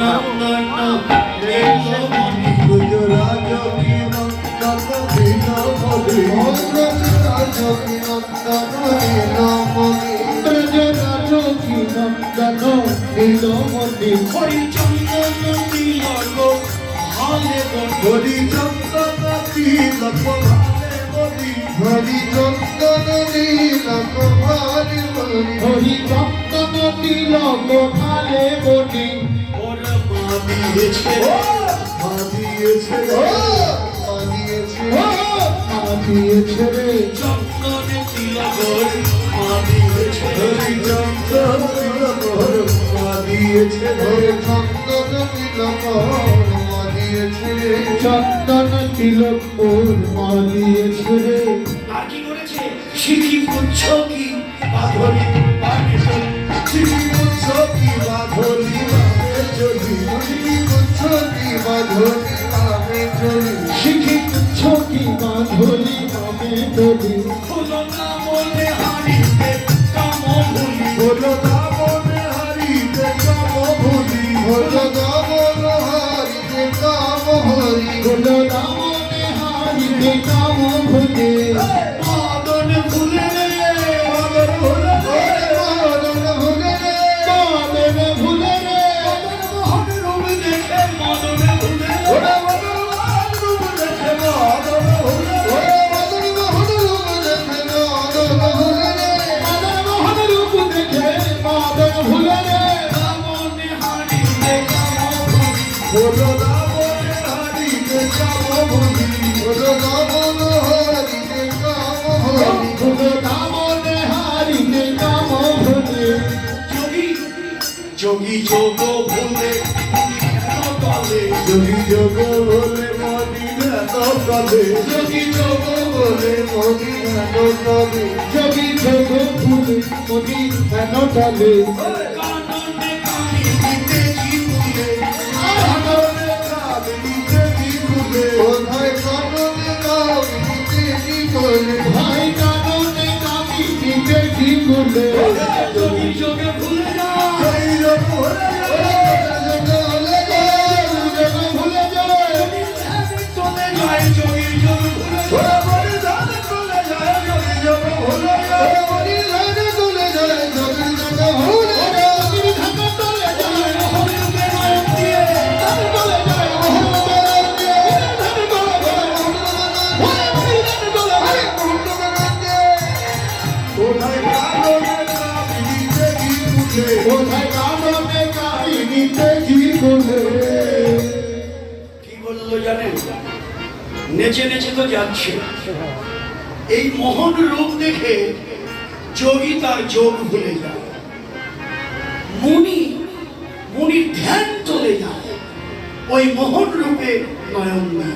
নন্দন নীলমণি ব্রজরাজ কি নন্দন নীলমণি ব্রজরাজ কি নন্দন নীলমণি ব্রজরাজ কি নন্দন নীলমণি হরিচন্দন তিলক ভালে হরিচন্দন তিলক ভালে বলি হরিচন্দন তিলক ভালে বলি হরিচন্দন তিলক ভালে বলি ওর মা দিয়েছে মা দিয়েছে মা দিয়েছে মা দিয়েছে রে চন্দন তিলক মা দিয়েছে হরিচন্দন তিলক মা দিয়েছে চন্দন তিলক মা দিয়েছে চন্দন তিলক ওর মা দিয়েছে রে আর কি করেছে শিখি পুচ্ছ কি বাঁধনি বাঁধে শিখি পুচ্ছ কি বাঁধনি বাঁধে চলি শিখি পুচ্ছ কি বাঁধনি বাঁধে চলি শিখি পুচ্ছ কি বাঁধনি বাঁধে চলি হলো না মনে হারিতে কাম ভুলি হলো না মনে হারিতে কাম ভুলি হলো না মনে হারিতে কাম ভুলি হলো না মনে হারিতে কাম ভুলি মাদন ভুলে মাদন ভুলে মাদন ভুলে মাদন ভুলে মোহন রূপ দেখে মাদন ভুলে ওরে মদন রূপ দেখে মাদন ভুলে ওরে মদন মোহন রূপ দেখে মাদন ভুলে মদন মোহন রূপ দেখে মাদন ভুলে মনে হারিতে কাম ভুলি হলো না মনে হারিতে কাম ভুলি হলো না মনে হারিতে কাম ভুলি হলো না মনে হারিতে কাম ভুলি যোগী যোগী যোগ ভুলে কেন তলে যোগী যোগ ভুলে মনি কেন তলে যোগী যোগ ভুলে মনি কেন তলে যোগী যোগ ভুলে মনি কেন তলে কাননে কামি দিতে কি ভুলে কাননে কামি দিতে কি ভুলে ও ভাই কাননে কামি দিতে কি ভুলে ভাই কাননে কামি দিতে কি ভুলে যোগী যোগে ভুলে যা যোগী যোগ ভুলে যা ভুলে যা চলে যায় যোগী যোগ ভুলে যা বড়ি ধান চলে যায় যোগী যোগ ভুলে যা বড়ি ধান চলে যায় যোগী যোগ ভুলে যা বড়ি ধান চলে যায় হরিকে নাম দিয়ে ধান চলে যায় হরিকে নাম দিয়ে ধান চলে যায় হরি ধান চলে যায় কোথায় কাননে কামি দিতে কি ভুলে কোথায় কাননে কামি দিতে কি ভুলে কি বললো জানেন নেচে নেচে তো যাচ্ছে এই মোহন রূপ দেখে যোগী তার যোগ ভুলে যায় মুনির ধ্যান চলে যায় ওই মোহন রূপে নয়ন নেই